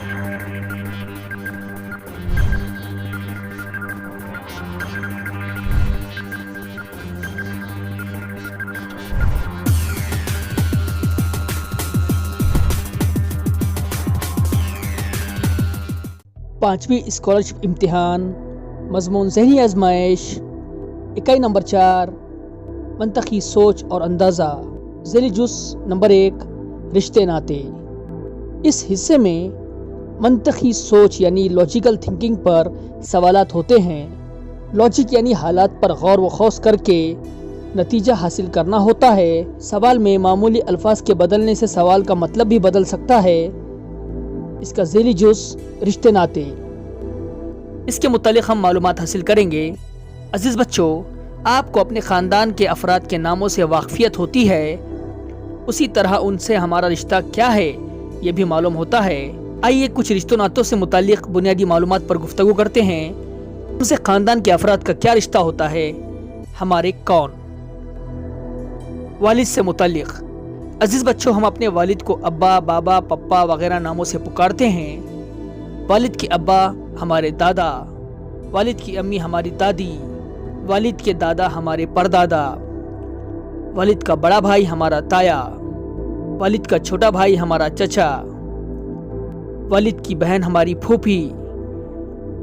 पाँचवीं स्कॉलरशिप इम्तिहान मजमून ज़हनी आजमाइश इकाई नंबर 4 मंतखी सोच और अंदाज़ा ज़ेली जुज़ नंबर 1 रिश्ते नाते। इस हिस्से में मंतखी सोच यानी लॉजिकल थिंकिंग पर सवालात होते हैं। लॉजिक यानी हालात पर गौर व खौस करके नतीजा हासिल करना होता है। सवाल में मामूली अल्फाज के बदलने से सवाल का मतलब भी बदल सकता है। इसका ज़ेली जुज़ रिश्ते नाते। इसके मुतालिक हम मालूमात हासिल करेंगे। अजीज़ बच्चों, आपको अपने ख़ानदान के अफराद के नामों से वाक़फ़ियत होती है, उसी तरह उनसे हमारा रिश्ता क्या है ये भी मालूम होता है। आइए कुछ रिश्तों नातों से मुतालिक बुनियादी मालूमात पर गुफ्तगू करते हैं। उनसे ख़ानदान के अफराद का क्या रिश्ता होता है। हमारे कौन? वालिद से मुतालिक। अजीज़ बच्चों, हम अपने वालिद को अब्बा, बाबा, पप्पा वगैरह नामों से पुकारते हैं। वालिद के अब्बा हमारे दादा, वालिद की अम्मी हमारी दादी, वालिद के दादा हमारे परदादा, वालिद का बड़ा भाई हमारा ताया, वालिद का छोटा भाई हमारा चचा, वालिद की बहन हमारी फूफी,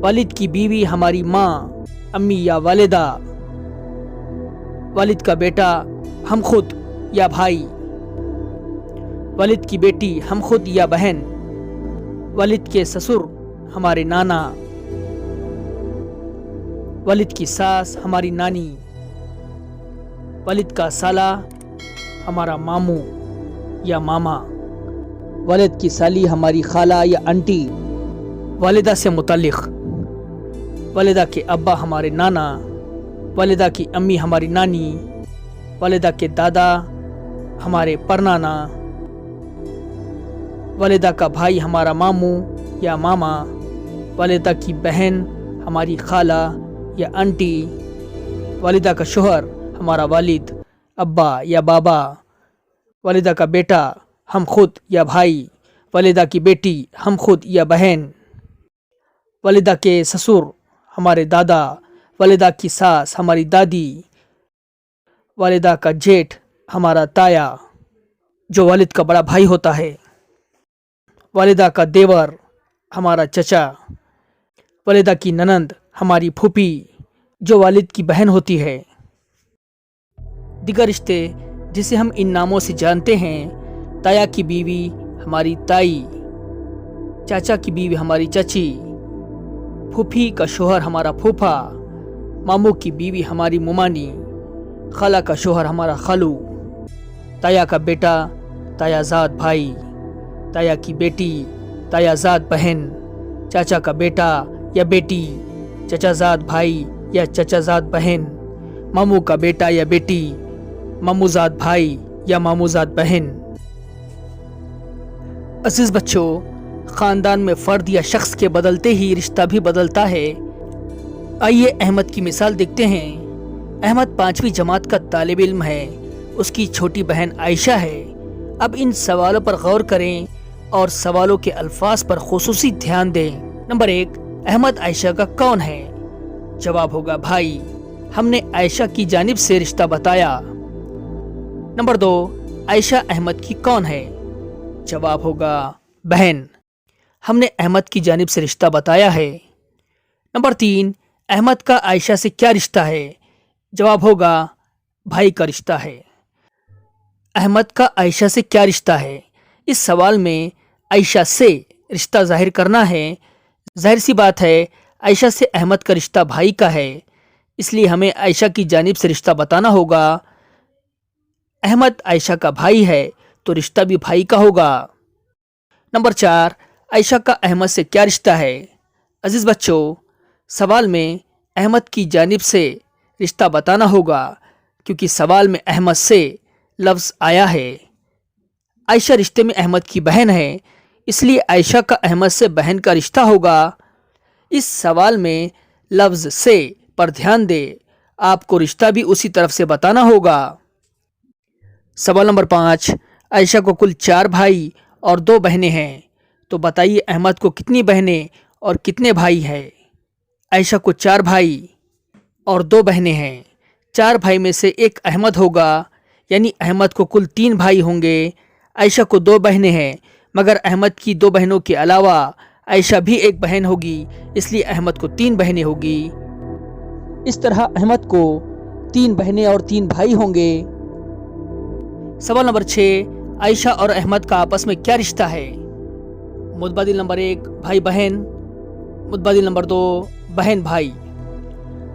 वालिद की बीवी हमारी माँ, अम्मी या वालिदा, वालिद का बेटा हम खुद या भाई, वालिद की बेटी हम खुद या बहन, वालिद के ससुर हमारे नाना, वालिद की सास हमारी नानी, वालिद का साला हमारा मामू या मामा, वालिद की साली हमारी खाला या आंटी। वालिदा से मुतालिक। वालिदा के अब्बा हमारे नाना, वालिदा की अम्मी हमारी नानी, वालिदा के दादा हमारे परनाना, वालिदा का भाई हमारा मामू या मामा, वालिदा की बहन हमारी खाला या आंटी, वालिदा का शोहर हमारा वालिद अब्बा या बाबा, वालिदा का बेटा हम खुद या भाई, वालिदा की बेटी हम खुद या बहन, वालिदा के ससुर हमारे दादा, वालिदा की सास हमारी दादी, वालिदा का जेठ हमारा ताया जो वालिद का बड़ा भाई होता है, वालिदा का देवर हमारा चचा, वालिदा की ननंद हमारी फूफी जो वालिद की बहन होती है। दिगर रिश्ते जिसे हम इन नामों से जानते हैं, ताया की बीवी हमारी ताई, चाचा की बीवी हमारी चाची, फूफी का शोहर हमारा फूफा, मामू की बीवी हमारी मुमानी, खाला का शोहर हमारा खालू, ताया का बेटा तायाजाद भाई, ताया की बेटी तायाजाद बहन, चाचा का बेटा या बेटी चचाजाद भाई या चचाजाद बहन, मामू का बेटा या बेटी मामूजाद भाई या मामूजाद बहन। अजीज बच्चों, ख़ानदान में फ़र्द या शख्स के बदलते ही रिश्ता भी बदलता है। आइए अहमद की मिसाल देखते हैं। अहमद 5वीं जमात का तालिब इल्म है। उसकी छोटी बहन आयशा है। अब इन सवालों पर गौर करें और सवालों के अल्फाज पर खुसूसी ध्यान दें। नंबर 1, अहमद आयशा का कौन है? जवाब होगा भाई। हमने आयशा की जानिब से रिश्ता बताया। नंबर 2, आयशा अहमद की कौन है? जवाब होगा बहन। हमने अहमद की जानिब से रिश्ता बताया है। नंबर 3, अहमद का आयशा से क्या रिश्ता है? जवाब होगा भाई का रिश्ता है। अहमद का आयशा से क्या रिश्ता है? इस सवाल में आयशा से रिश्ता जाहिर करना है। जाहिर सी बात है आयशा से अहमद का रिश्ता भाई का है, इसलिए हमें आयशा की जानिब से रिश्ता बताना होगा। अहमद आयशा का भाई है तो रिश्ता भी भाई का होगा। नंबर 4, आयशा का अहमद से क्या रिश्ता है? अजीज बच्चों, सवाल में अहमद की जानिब से रिश्ता बताना होगा क्योंकि सवाल में अहमद से लफ्ज़ आया है। आयशा रिश्ते में अहमद की बहन है, इसलिए आयशा का अहमद से बहन का रिश्ता होगा। इस सवाल में लफ्ज़ से पर ध्यान दे, आपको रिश्ता भी उसी तरफ से बताना होगा। सवाल नंबर 5, आयशा को कुल 4 भाई और 2 बहनें हैं, तो बताइए अहमद को कितनी बहनें और कितने भाई हैं? आयशा को 4 भाई और 2 बहनें हैं। 4 भाई में से एक अहमद होगा, यानी अहमद को कुल 3 भाई होंगे। आयशा को 2 बहनें हैं, मगर अहमद की 2 बहनों के अलावा आयशा भी एक बहन होगी, इसलिए अहमद को 3 बहनें होगी। इस तरह अहमद को 3 बहनें और 3 भाई होंगे। सवाल नंबर 6, आयशा और अहमद का आपस में क्या रिश्ता है? मुतबादिल नंबर 1 भाई बहन, मुतबादिल नंबर 2 बहन भाई।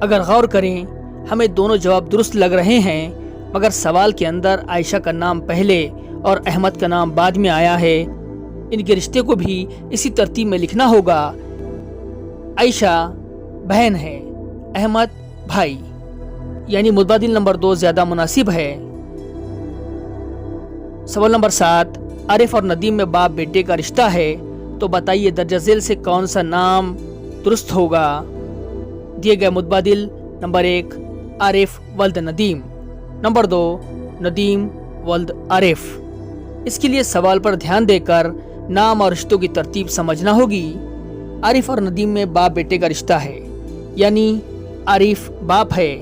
अगर गौर करें हमें दोनों जवाब दुरुस्त लग रहे हैं, मगर सवाल के अंदर आयशा का नाम पहले और अहमद का नाम बाद में आया है। इनके रिश्ते को भी इसी तरतीब में लिखना होगा। आयशा बहन है, अहमद भाई, यानी मुतबादिल नंबर 2 ज्यादा मुनासिब है। सवाल नंबर 7, आरिफ और नदीम में बाप बेटे का रिश्ता है, तो बताइए दर्जा झेल से कौन सा नाम दुरुस्त होगा? दिए गए मुतबादिल नंबर 1 आरिफ वल्द नदीम, नंबर 2 नदीम वल्द आरिफ। इसके लिए सवाल पर ध्यान देकर नाम और रिश्तों की तरतीब समझना होगी। आरिफ और नदीम में बाप बेटे का रिश्ता है, यानी आरिफ बाप है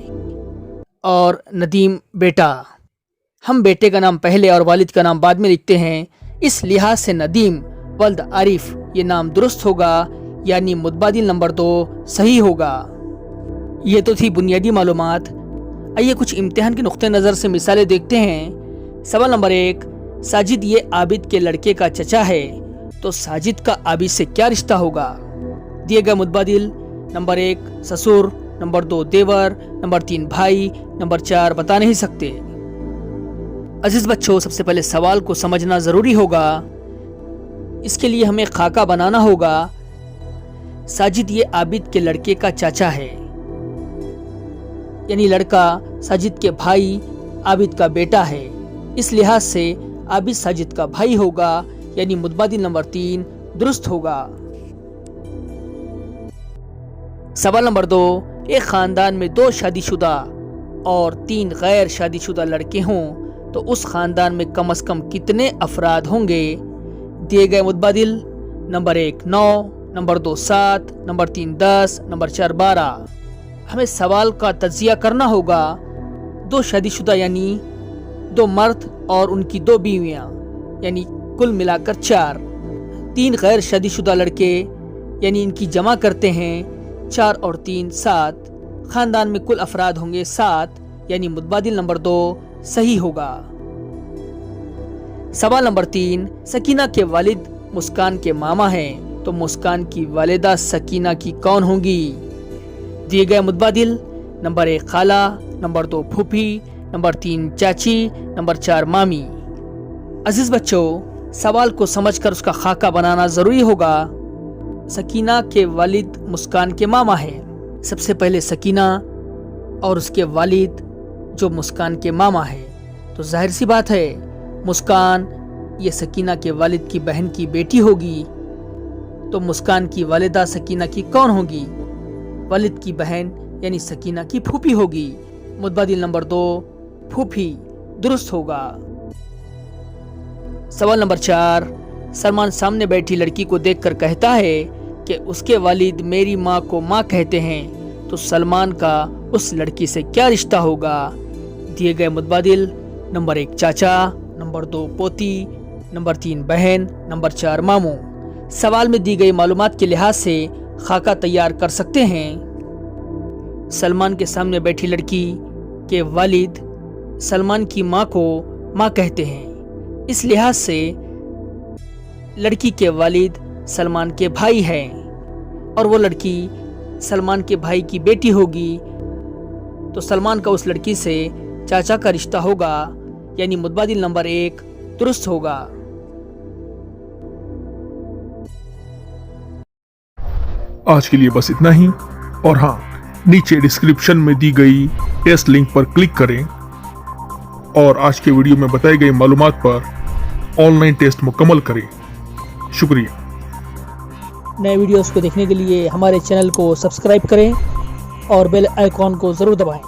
और नदीम बेटा। हम बेटे का नाम पहले और वालिद का नाम बाद में लिखते हैं, इस लिहाज से नदीम वल्द आरिफ ये नाम दुरुस्त होगा, यानी मुतबादिल नंबर 2 सही होगा। ये तो थी बुनियादी मालूमात। आइए कुछ इम्तिहान के नुक्ते नज़र से मिसालें देखते हैं। सवाल नंबर 1, साजिद ये आबिद के लड़के का चचा है, तो साजिद का आबिद से क्या रिश्ता होगा? दिए गए मुतबादिल नंबर 1 ससुर, नंबर 2 देवर, नंबर 3 भाई, नंबर 4 बता नहीं सकते। अजीज बच्चों, सबसे पहले सवाल को समझना ज़रूरी होगा। इसके लिए हमें खाका बनाना होगा। साजिद ये आबिद के लड़के का चाचा है, यानी लड़का साजिद के भाई आबिद का बेटा है। इस लिहाज से आबिद साजिद का भाई होगा, यानी मुतबादिल नंबर 3 दुरुस्त होगा। सवाल नंबर 2, एक खानदान में 2 शादीशुदा और 3 गैर शादीशुदा लड़के हों, तो उस खानदान में कम से कम कितने अफराद होंगे? दिए गए मुतबादिल नंबर 1 9, नंबर 2 7, नंबर 3 10, नंबर 4 12। हमें सवाल का तज्जिया करना होगा। 2 शादीशुदा यानी 2 मर्द और उनकी 2 बीवियां, यानी कुल मिलाकर 4। 3 गैर शादीशुदा लड़के, यानी इनकी जमा करते हैं 4 और 3 7। खानदान में कुल अफराद होंगे 7, यानी मुतबादिल नंबर 2 सही होगा। सवाल नंबर 3, सकीना के वालिद मुस्कान के मामा हैं, तो मुस्कान की वालिदा सकीना की कौन होंगी? दिए गए मुतबादिल नंबर 1 खाला, नंबर 2 फूफी, नंबर 3 चाची, नंबर 4 मामी। अजीज बच्चों, सवाल को समझकर उसका खाका बनाना जरूरी होगा। सकीना के वालिद मुस्कान के मामा हैं। सबसे पहले सकीना और उसके वालिद जो मुस्कान के मामा है, तो जाहिर सी बात है मुस्कान ये सकीना के वालिद की बहन की बेटी होगी। तो मुस्कान की वालिदा सकीना की कौन होगी? वालिद की बहन यानी सकीना की फूफी होगी। मुतबादिल नंबर 2 फूफी दुरुस्त होगा। सवाल नंबर 4, सलमान सामने बैठी लड़की को देखकर कहता है कि उसके वालिद मेरी माँ को माँ कहते हैं, तो सलमान का उस लड़की से क्या रिश्ता होगा? दिए गए मुतबादिल नंबर 1 चाचा, नंबर 2 पोती, नंबर 3 बहन, नंबर 4 मामू। सवाल में दी गई मालूमात के लिहाज से खाका तैयार कर सकते हैं। सलमान के सामने बैठी लड़की के वालिद सलमान की माँ को माँ कहते हैं। इस लिहाज से लड़की के वालिद सलमान के भाई हैं और वो लड़की सलमान के भाई की बेटी होगी, तो सलमान का उस लड़की से चाचा का रिश्ता होगा, यानी मुतबादिल नंबर 1 दुरुस्त होगा। आज के लिए बस इतना ही। और हाँ, नीचे डिस्क्रिप्शन में दी गई टेस्ट लिंक पर क्लिक करें और आज के वीडियो में बताई गई मालूमात पर ऑनलाइन टेस्ट मुकम्मल करें। शुक्रिया। नए वीडियोस को देखने के लिए हमारे चैनल को सब्सक्राइब करें और बेल आइकॉन को ज़रूर दबाएं।